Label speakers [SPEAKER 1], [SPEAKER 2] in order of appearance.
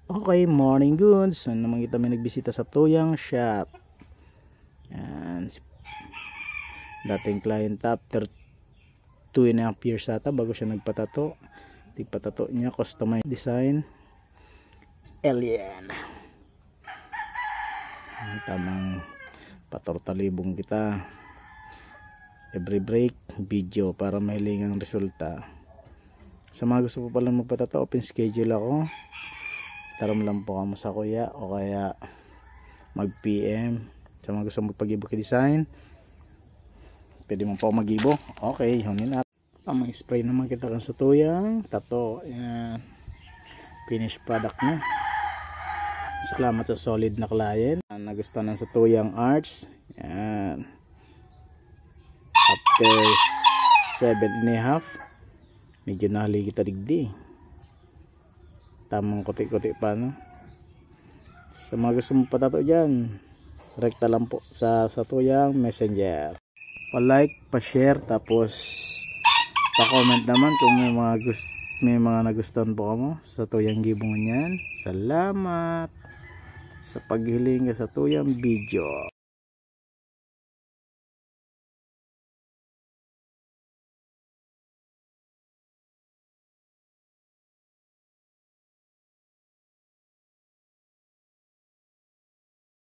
[SPEAKER 1] Okay, morning goods. Saan naman kita may nagbisita sa Tuyang Shop. Yan. Dating client after 2.5 years ata bago siya nagpatato. Tigpatato niya, customized design. Alien. Tamang patortalibong kita. Every break, video para mahilingang resulta. Sa mga gusto po pala magpatato, open schedule ako. Taram lang po kamo sa kuya o kaya mag PM. Sa mga gusto magpag-ibo kay design, pwede mo po mag-ibo. Okay, hunin natin. May spray naman kita kan sa Tuyang tato. Yan. Finished product na. Salamat sa solid na client. Nagustuhan ng sa Tuyang Arts. Yan. After 7.5, medyo nahali kita digdi. Tamang kuti-kuti pa, no? Sa mga gusto mo patato dyan, rekta lang po sa Tuyang Messenger. Pa-like, pa-share, tapos pa-comment naman kung may mga nagustuhan po kamo sa Tuyang gibongan yan. Salamat sa paghiling sa Tuyang video.